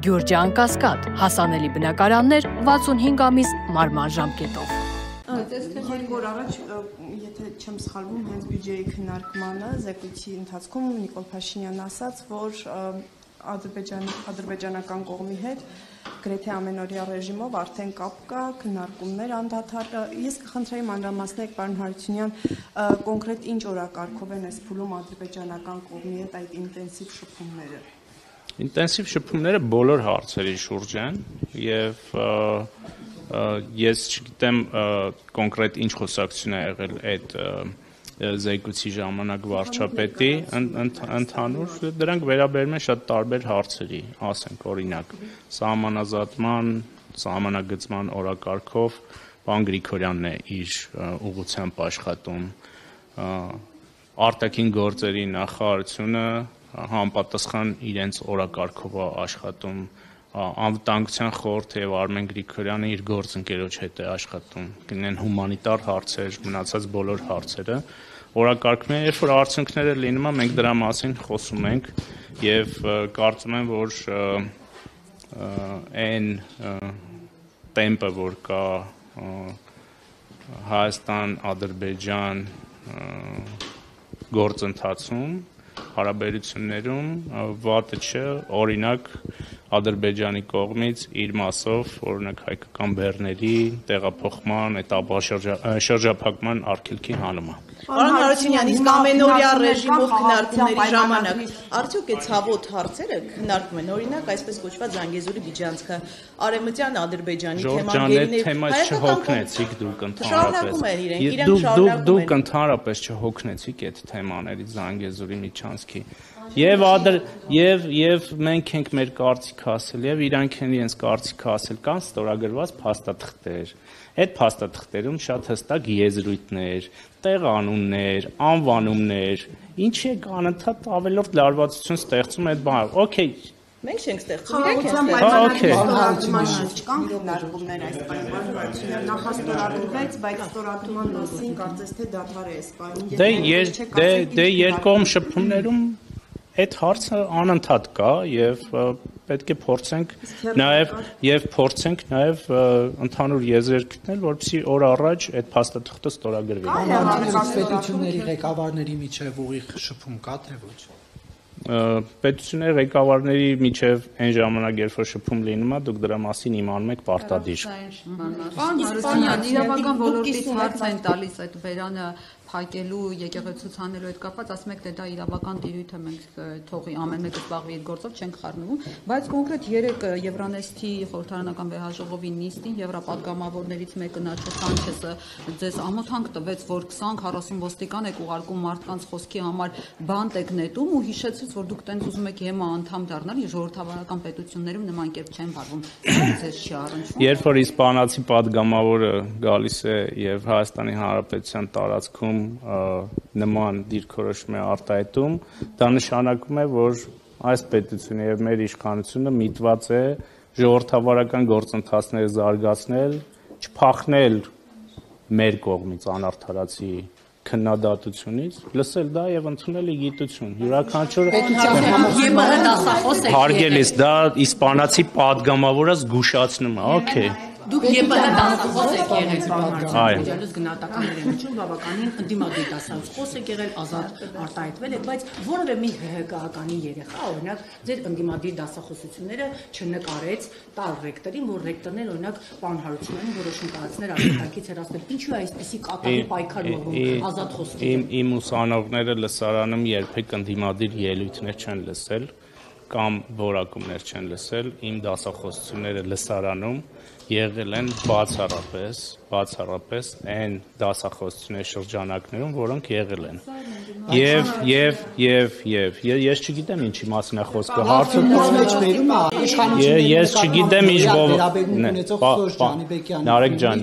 Գյուրջան Կասկադ, հասանելի բնակարաններ 65 ամիս մարման ժամկետով։ Երկու օր առաջ, եթե չեմ սխալվում, հենց բյուջեի քննարկմանը զեկույցի ընթացքում Նիկոլ Փաշինյանն ասաց, որ ադրբեջանական կողմի հետ գրեթե ամենօրյա ռեժիմով արդեն կապ կա, քննարկումներ անդադար։ Ես կխնդրեի մանրամասնել, պարոն Հարությունյան, կոնկրետ ինչ օրակարգով են այս փուլում ադրբեջանական կողմի հետ այդ ինտենսիվ շփումները։ Ինտենսիվ շփումները բոլոր հարցերի շուրջ են եւ ես չգիտեմ կոնկրետ ինչ խոսակցություն է եղել այդ զեկույցի ժամանակ վարչապետի ընդհանուր դրանք վերաբերում են շատ տարբեր հարցերի, ասենք օրինակ սահմանազատման, սահմանագծման օրակարգով պարոն Գրիգորյանն է իր ուղղությամբ աշխատում, արտաքին գործերի նախարարությունը համապատասխան իրենց օրակարգով աշխատում, անվտանգության խորհուրդը եւ Արմեն Գրիգորյանը իր գործընկերոջ հետ է աշխատում, կլինեն հումանիտար հարցեր, մնացած բոլոր հարցերը օրակարգում են, երբ որ արդյունքները լինում են, մենք դրա մասին խոսում ենք եւ կարծում եմ, որ այն տեմպը, որ կա Հայաստան-Ադրբեջան գործընթացում հարաբերություններում վատը չէ, օրինակ Ադրբեջանի կողմից իր մասով, օրինակ հայկական բեռների տեղափոխման, շրջափակման արգելքի հանումը։ Պարոն Հարությունյան, իսկ ամենօրյա ռեժիմով քննարկումների ժամանակ արդյոք այդ ցավոտ հարցերը քննարկվում են, օրինակ այսպես կոչված Զանգեզուրի միջանցքը, Արևմտյան Ադրբեջանի թեման, դուք ընդհանրապես չհոգնեցիք այդ թեմաներից Զանգեզուրի միջանցքի։ Եվ մենք ենք մեր կարծիքը ասել, եւ իրանք են իրենց կարծիքը ասել, կան ստորագրված փաստաթղթեր։ Այդ փաստաթղթերում շատ հստակ եզրույթներ, տեղանուններ, անվանումներ, ինչի է անընդհատ ավելորդ լարվածություն ստեղծում այդ բանը։ Okay, մենք չենք ստեղծում, Կան քննարկումներ այս պայմաններում, նախաստորագրվեց, բայց ստորագրման մասին կարծես թե դադար է այս պայմին։ Դե երկկողմ շփումներում այդ հարցը անընդհատ կա եւ պետք է փորձենք նաեւ ընդհանուր եզրեր գտնել, որպեսզի օր առաջ այդ փաստաթղթը ստորագրվի։ Պետությունների ղեկավարների միջև ուղիղ շփում կա թե ոչ։ Պետությունների ղեկավարների միջև այն ժամանակ, երբ որ շփում լինում է, դուք դրա մասին իմանում եք պարտադիր։ Պարոն Հարությունյան, իրավական ոլորտից հարց են տալիս այդ բերանը փակելու, եկեղեցու ցանելու հետ կապված, ասում եք, թե դա իրավական տիրույթ է, մենք թողի ամեն մեկը զբաղվի այդ գործով, չենք խառնվում, բայց կոնկրետ 3 Եվրանեստի խորհրդարանական վեհաժողովի նիստին եվրապատգամավորներից մեկը Նաչո Սանչեսը ձեզ ամոթանք տվեց, որ 20-40 ոստիկան եք ուղարկում մարդկանց խոսքի համար բանտ եք նետում ու հիշեցրեց, որ դուք տենց ուզում եք ԵՄ անդամ դառնալ, ժողովրդավարական պետություններում նման կերպ չեն վարվում։ Ձեզ չի առնչվում։ Երբ որ իսպանացի падգամավորը գալիս է եւ Հայաստանի Հանրապետության տարածքում նման դիրքորոշում է արտահայտում, դա նշանակում է, որ այս պետությունը եւ մեր իշխանությունը միտված է ժողովրդավարական գործընթացները զարգացնել, չփախնել մեր կողմից անարդարացի քննադատությունից, լսել դա եւ ընդունել գիտություն։ Յուրաքանչյուր հարգելիս դա իսպանացի падգամավորը զգուշացնում է, okay։ Դուք ԵՊՀ դասախոս եք եղել, պարոն Հարությունյան, գնահատականների միջում բավականին ընդդիմադիր դասախոս եք եղել, ազատ արտահայտվել եք, բայց որևէ մի ՀՀԿ-ականի երեխա, օրինակ, ձեր ընդդիմադիր դասախոսությունները չնկարեց տալ ռեկտորին, որ ռեկտորն էլ օրինակ պարոն Հարությունյանին որոշում կայացներ աշխատանքից հեռացնել։ Ինչու է այսպիսի կատաղի պայքար մղում ազատ խոսքի։ Իմ ուսանողները լսարանում երբեք ընդդիմադիր ելույթներ չեն լսել կամ որակումներ չեն լսել, իմ դասախոսությունները լսարանում եղել են բացառապես այն դասախոսությունների շրջանակներում, որոնք եղել են։ Եվ ես չգիտեմ ինչի մասին է խոսքը, հարցը ես չգիտեմ Նարեկ ջան,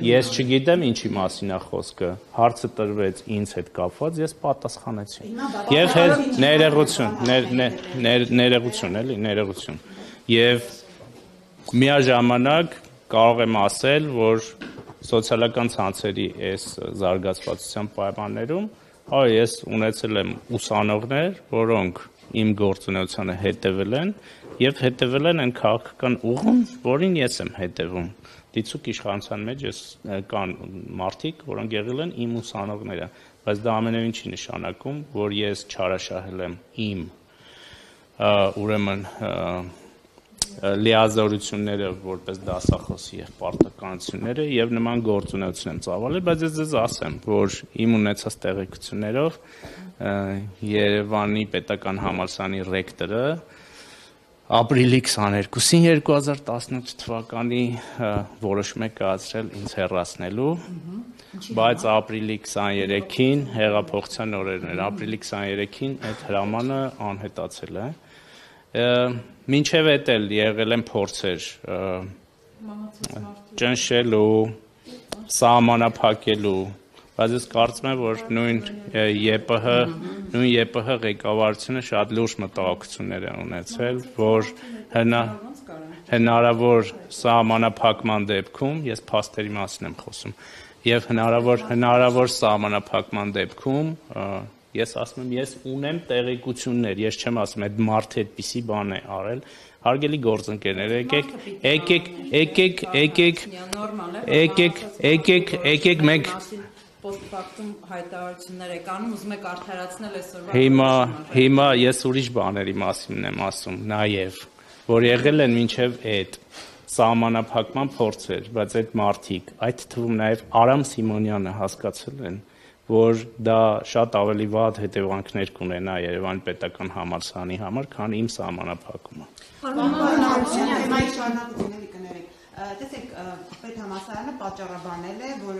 ես չգիտեմ ինչի մասին է խոսքը, հարցը տրվեց ինձ հետ կապված, ես պատասխանեցի։ Եվ ներողություն, եւ միաժամանակ կարող եմ ասել, որ սոցիալական ցանցերի այս զարգացվածության պայմաններում, ես ունեցել եմ ուսանողներ, որոնք իմ գործունեությանը հետևել են եւ հետևել են այն քաղաքական ուղուն, որին ես եմ հետևում։ Դիցուկ իշխանության մեջ կան մարդիկ, որոնք եղել են իմ ուսանողները, բայց դա ամենևին չի նշանակում, որ ես չարաշահել եմ իմ ուրեմն լիազորությունները որպես դասախոսի եւ պարտականությունները եւ նման գործունեություն եմ ծավալել, բայց ես ձեզ ասեմ, որ իմ ունեցած տեղեկություններով Երևանի պետական համալսարանի ռեկտորը ապրիլի 22-ին 2018 թվականի որոշում է կայացրել ինձ հեռացնելու, բայց ապրիլի 23-ին հեղափոխության օրերն էր, ապրիլի 23-ին այդ հրամանը անհետացել է։ Մինչև էդ էլ եղել են փորձեր ճնշելու, սահմանափակելու, բայց ես կարծում եմ, որ նույն ԵՊՀ ղեկավարությունը շատ լուրջ մտահոգություններ է ունեցել, որ հնարավոր սահմանափակման դեպքում, ես փաստերի մասին եմ խոսում, եւ հնարավոր սահմանափակման դեպքում ես ասում եմ, ես ունեմ տեղեկություններ, ես չեմ ասում, այդ մարդը այդպիսի բան է արել, հարգելի գործընկերներ, եկեք մենք post-factum հայտարարություններ եք անում, ուզում եք արդարացնել այսօրվա հիմա ես ուրիշ բաների մասին եմ ասում, նաև, որ եղել են մինչև այդ սահմանափակման փորձեր, բայց այդ մարդիկ, այդ թվում նաև Արամ Սիմոնյանը հասկացել են, որ դա շատ ավելի վատ հետևանքներ կունենա Երևանի պետական համալսարանի համար, քան իմ սահմանափակումը։ Տեսեք, պետհամալսարանը պատճառաբանել է, որ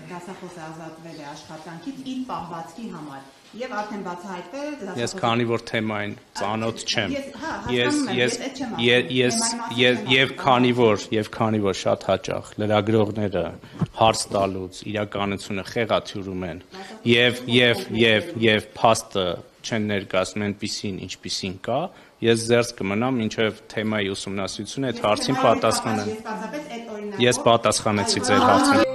դասախոսը ազատվել է աշխատանքից իր պահվածքի համար եւ արդեն բացահայտվել Ես քանի որ թեմային ծանոթ չեմ։ Եվ քանի որ շատ հաճախ լրագրողները հարց տալուց իրականությունը խեղաթյուրում են եւ փաստը չեն ներկայացնում այնպիսին, ինչպիսին կա, ես զերծ կմնամ մինչև թեմայի ուսումնասիրությունը այդ հարցին պատասխանեմ։ Ես պատասխանեցի ձեր հարցին։